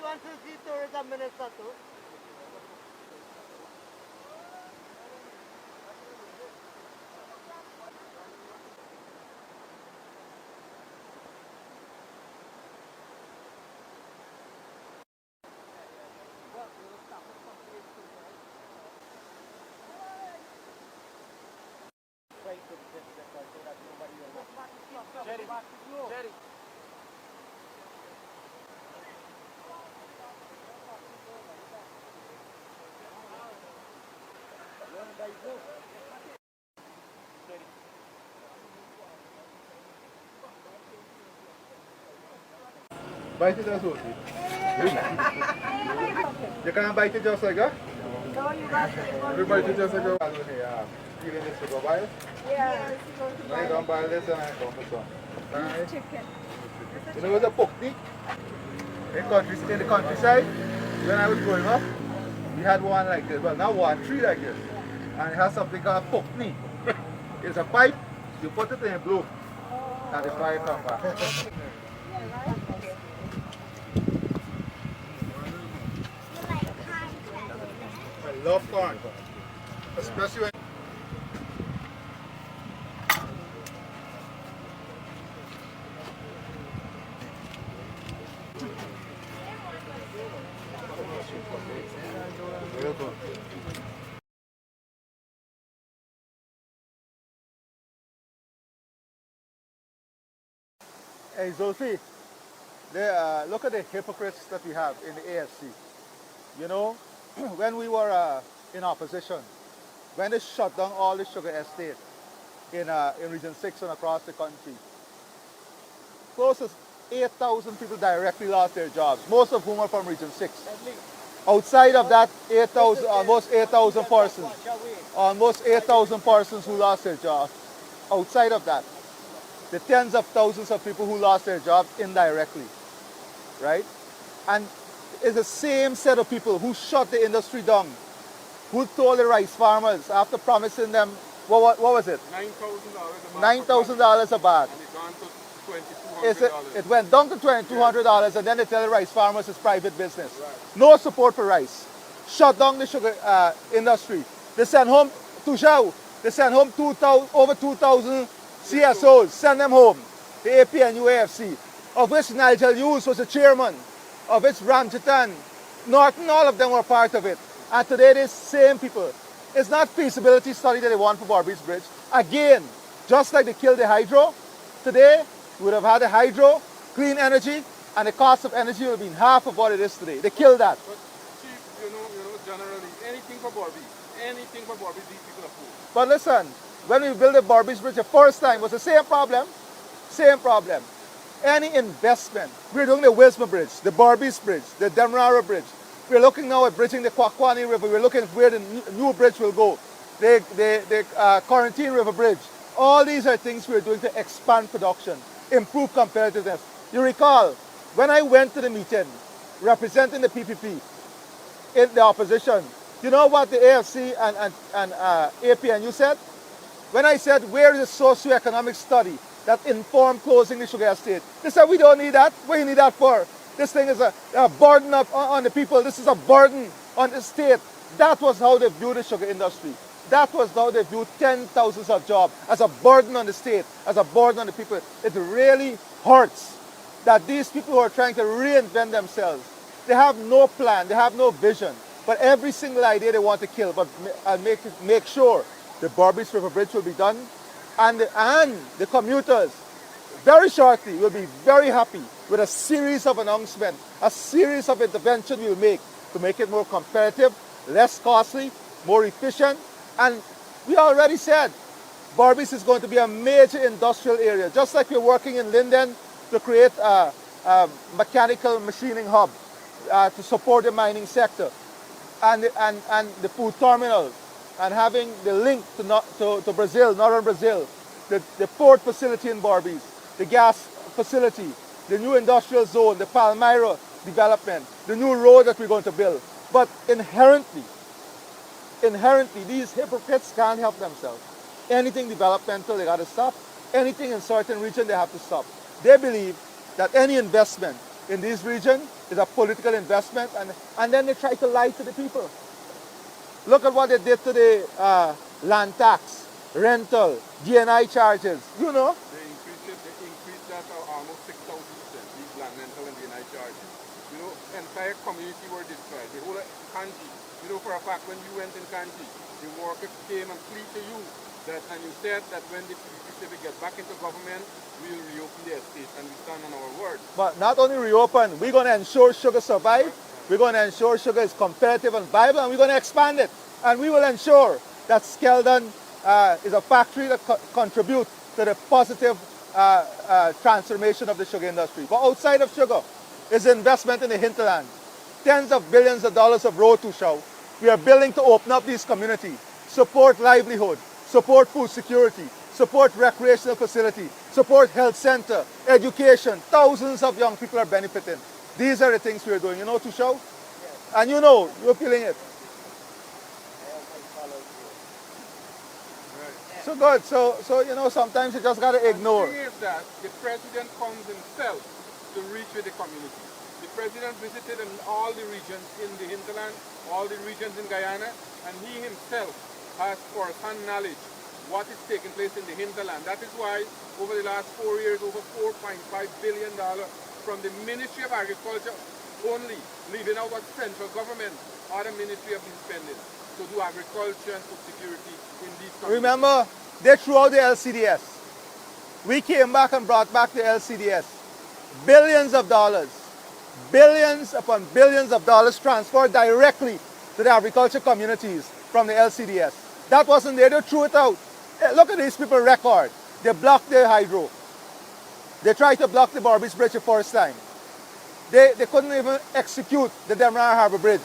wants to see tourism minister too. Jerry, Jerry. Bite it as well. You can't bite it just like that? No, you got to. You bite it just like that? Peeling this to go boil? Yeah. Now you don't boil this and I come for some. Alright. Chicken. You know what's a pokni? In the countryside, when I was growing up, we had one like this. Well, not one, three like this. And it has something called pokni. It's a pipe, you put it in a blow, and the fire comes back. I love corn, especially when real good. Hey Zulfi, look at the hypocrites that we have in the AFC. You know, when we were in opposition, when they shut down all the sugar estate in Region 6 and across the country, close to 8,000 people directly lost their jobs, most of whom are from Region 6. Outside of that, 8,000, almost 8,000 persons, almost 8,000 persons who lost their jobs. Outside of that, the tens of thousands of people who lost their jobs indirectly, right? And it's the same set of people who shut the industry down, who told the rice farmers after promising them, what was it? $9,000 a bag. And it gone to $2,200. It went down to $2,200 and then they tell the rice farmers it's private business. Right. No support for rice. Shut down the sugar industry. They sent home Tujau. They sent home over 2,000 CSOs. Send them home. The APNU AFC, of which Nigel Hughes was the chairman, of which Ramjitan, Norton, all of them were part of it. And today these same people, it's not feasibility study that they want for Barbies Bridge. Again, just like they killed the hydro, today we would have had the hydro, clean energy, and the cost of energy would have been half of what it is today. They killed that. But Chief, you know, generally, anything for Barbies, these people are fools. But listen, when we built the Barbies Bridge the first time, it was the same problem. Same problem. Any investment, we're doing the Wisma Bridge, the Barbies Bridge, the Demerara Bridge. We're looking now at bridging the Kwakwani River. We're looking at where the new bridge will go. The Quarantine River Bridge. All these are things we're doing to expand production, improve competitiveness. You recall, when I went to the meeting representing the PPP in the opposition, you know what the AFC and APNU said? When I said, where is the socioeconomic study that informed closing the sugar estate? They said, we don't need that. What do you need that for? This thing is a burden on the people. This is a burden on the state. That was how they viewed the sugar industry. That was how they viewed 10,000s of jobs, as a burden on the state, as a burden on the people. It really hurts that these people who are trying to reinvent themselves, they have no plan, they have no vision, but every single idea they want to kill, but make sure the Barbies River Bridge will be done, and the commuters very shortly will be very happy with a series of announcements, a series of interventions we'll make to make it more competitive, less costly, more efficient. And we already said Barbies is going to be a major industrial area, just like we're working in Linden to create a mechanical machining hub to support the mining sector, and the food terminal, and having the link to Brazil, northern Brazil, the port facility in Barbies, the gas facility, the new industrial zone, the Palmyra development, the new road that we're going to build. But inherently, these hypocrites can't help themselves. Anything developmental, they got to stop. Anything in certain region, they have to stop. They believe that any investment in this region, is a political investment, and then they try to lie to the people. Look at what they did to the land tax, rental, GNI charges. You know, They increased that almost 6,000%, these land rental and DNI charges. You know, entire community were destroyed. The whole country, you know, for a fact, when you went in country, the workers came and plead to you that, and you said that when the Pacific get back into government, we'll reopen the estate, and we stand on our word. but not only reopen, we're going to ensure sugar survive. We're going to ensure sugar is competitive and viable, and we're going to expand it. And we will ensure that Skeldon is a factory that contributes to the positive transformation of the sugar industry. But outside of sugar is investment in the hinterland. Tens of billions of dollars of road to show. We are building to open up these communities, support livelihood, support food security, support recreational facility, support health center, education. Thousands of young people are benefiting. These are the things we are doing. You know, to show? Yes. And you know, you're feeling it. I follow you. Right. So good. So you know, sometimes you just got to ignore. The thing is that the president comes himself to reach with the community. The president visited in all the regions in the hinterland, all the regions in Guyana, and he himself has first-hand knowledge what is taking place in the hinterland. That is why over the last 4 years, over $4.5 billion from the Ministry of Agriculture only, leaving out what central government or the ministry have been spending to do agriculture and food security in these communities. Remember, they threw out the LCDS. We came back and brought back the LCDS. Billions of dollars, billions upon billions of dollars transferred directly to the agriculture communities from the LCDS. That wasn't there, they threw it out. Look at these people's record. They blocked the hydro. They tried to block the Barbies Bridge the first time. They couldn't even execute the Demerara Harbor Bridge.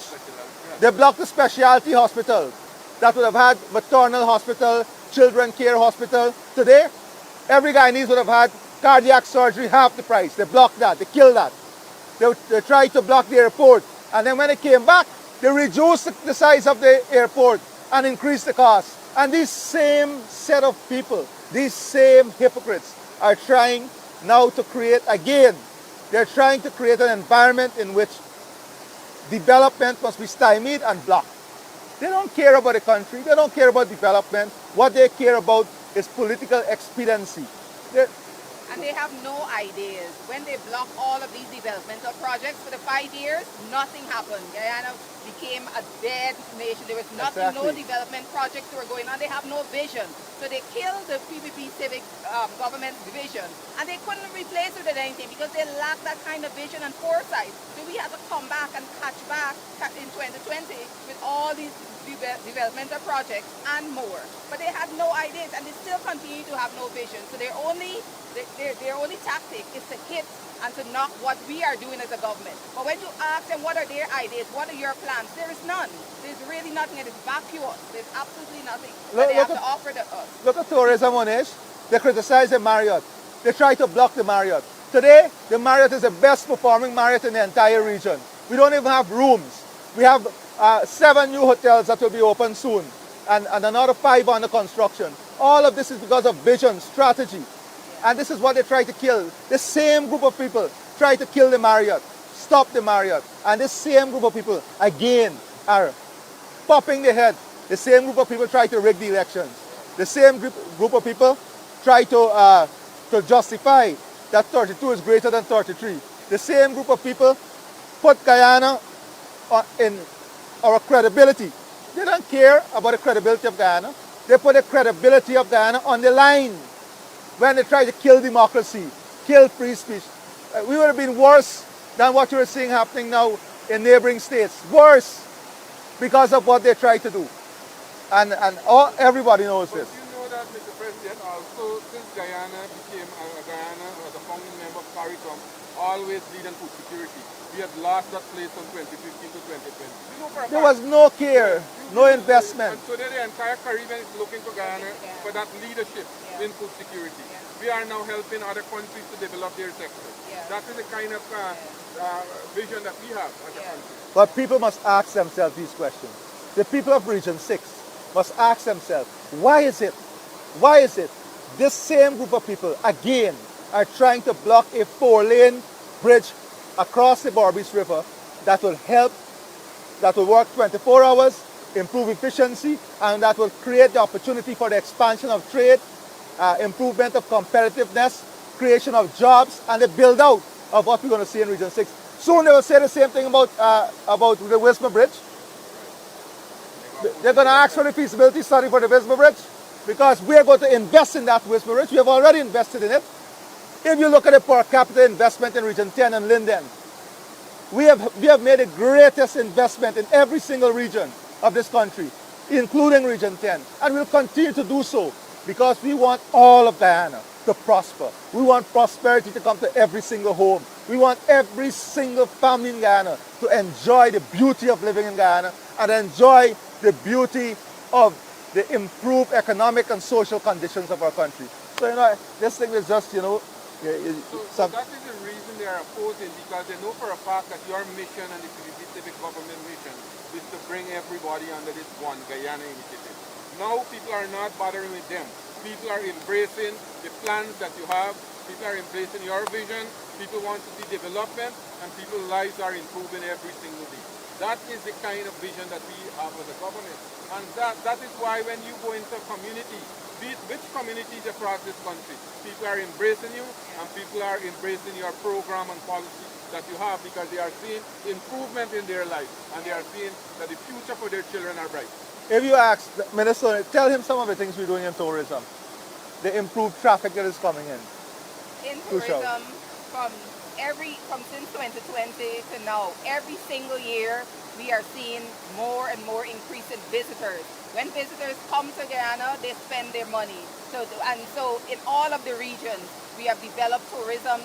They blocked the specialty hospital that would have had maternal hospital, children care hospital. Today, every Guyanese would have had cardiac surgery half the price. They blocked that. They killed that. They tried to block the airport. And then when they came back, they reduced the size of the airport and increased the cost. And these same set of people, these same hypocrites are trying now to create again. They're trying to create an environment in which development must be stymied and blocked. They don't care about the country. They don't care about development. What they care about is political expediency. And they have no ideas. When they block all of these developmental projects for the 5 years, nothing happened. Guyana became a dead nation. There was nothing, no development projects were going on. They have no vision. So they killed the PPP Civic government vision. And they couldn't replace it with anything because they lacked that kind of vision and foresight. So we had to come back and catch back in 2020 with all these developmental projects and more. But they had no ideas and they still continue to have no vision. So their only tactic is to hit and to knock what we are doing as a government. But when you ask them what are their ideas, what are your plans, there is none. There's really nothing. It is vacuous. There's absolutely nothing that they have to offer to us. Look at tourism on it. They criticize the Marriott. They try to block the Marriott. Today, the Marriott is the best performing Marriott in the entire region. We don't even have rooms. We have 7 new hotels that will be open soon and another 5 under construction. All of this is because of vision, strategy. And this is what they try to kill. The same group of people try to kill the Marriott, stop the Marriott. And this same group of people, again, are popping their head. The same group of people try to rig the elections. The same group of people try to justify that 32 is greater than 33. The same group of people put Guyana in our credibility. They don't care about the credibility of Guyana. They put the credibility of Guyana on the line when they try to kill democracy, kill free speech. We would have been worse than what you're seeing happening now in neighboring states. Worse because of what they try to do. And everybody knows this. You know that, Mr. President, also since Guyana became Guyana as a founding member of CARICOM, always leading food security. We had lost that place from 2015 to 2020. You know for a There fact, was no care, no investment. And today the entire Caribbean is looking to Guyana for that leadership in food security. We are now helping other countries to develop their sector. That is the kind of vision that we have as a country. But people must ask themselves these questions. The people of Region 6 must ask themselves, why is it this same group of people, again, are trying to block a 4-lane bridge across the Barbies River that will help, that will work 24 hours, improve efficiency, and that will create the opportunity for the expansion of trade, improvement of competitiveness, creation of jobs, and the build out of what we're going to see in Region 6. Soon they will say the same thing about the Wisma Bridge. They're going to ask for the feasibility study for the Wisma Bridge because we are going to invest in that Wisma Bridge. We have already invested in it. If you look at the per capita investment in Region 10 and Linden, we have made the greatest investment in every single region of this country, including Region 10. And we'll continue to do so because we want all of Guyana to prosper. We want prosperity to come to every single home. We want every single family in Guyana to enjoy the beauty of living in Guyana and enjoy the beauty of the improved economic and social conditions of our country. So, this thing is just, So that is the reason they are opposing, because they know for a fact that your mission and the civic government mission is to bring everybody under this one Guyana initiative. Now people are not bothering with them. People are embracing the plans that you have. People are embracing your vision. People want to see development, and people's lives are improving every single day. That is the kind of vision that we have as a government. And that is why when you go into a community, be it which communities across this country, people are embracing you, and people are embracing your program and policy that you have, because they are seeing improvement in their life, and they are seeing that the future for their children are bright. If you ask the Minister, tell him some of the things we're doing in tourism, the improved traffic that is coming in. In tourism, from since 2020 to now, every single year we are seeing more and more increase in visitors. When visitors come to Guyana, they spend their money. So in all of the regions, we have developed tourism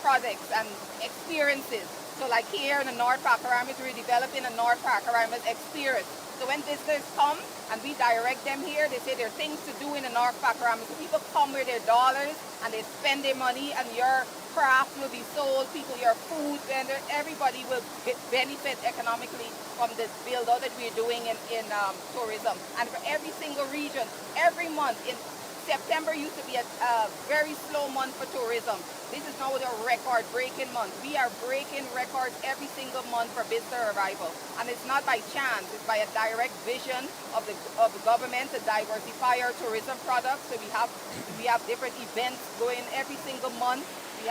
projects and experiences. So like here in the North Pakaraimas, we're developing a North Pakaraimas experience. So when visitors come and we direct them here, they say there are things to do in the North Pakaraimas. So people come with their dollars and they spend their money, and your craft will be sold, your food vendor, everybody will benefit economically from this build out that we're doing in tourism. And for every single region, every month, in September used to be a very slow month for tourism. This is now the record-breaking month. We are breaking records every single month for visitor arrival. And it's not by chance, it's by a direct vision of the government to diversify our tourism products. So we have different events going every single month. We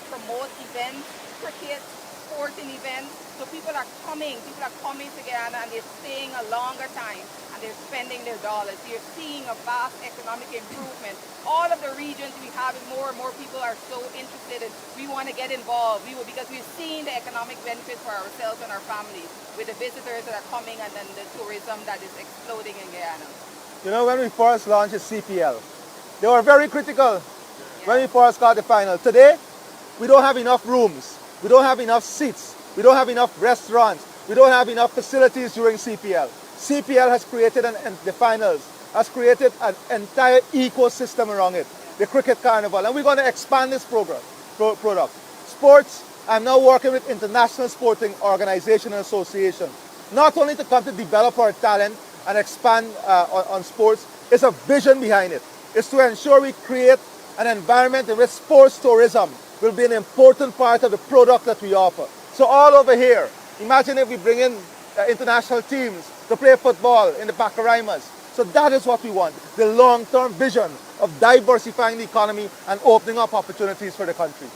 promote events, cricket, sporting events. So people are coming to Guyana, and they're staying a longer time, and they're spending their dollars. You're seeing a vast economic improvement. All of the regions we have, and more people are so interested, and we want to get involved. Because we're seeing the economic benefits for ourselves and our families with the visitors that are coming, and then the tourism that is exploding in Guyana. When we first launched the CPL, they were very critical when we first got the final. Today, we don't have enough rooms. We don't have enough seats. We don't have enough restaurants. We don't have enough facilities during CPL. CPL has created, the finals, has created an entire ecosystem around it, the cricket carnival. And we're going to expand this product. Sports, I'm now working with international sporting organizations and associations, not only to come to develop our talent and expand on sports. It's a vision behind it. It's to ensure we create an environment in which sports tourism will be an important part of the product that we offer. So all over here, imagine if we bring in international teams to play football in the Pakaraimas. So that is what we want, the long-term vision of diversifying the economy and opening up opportunities for the country.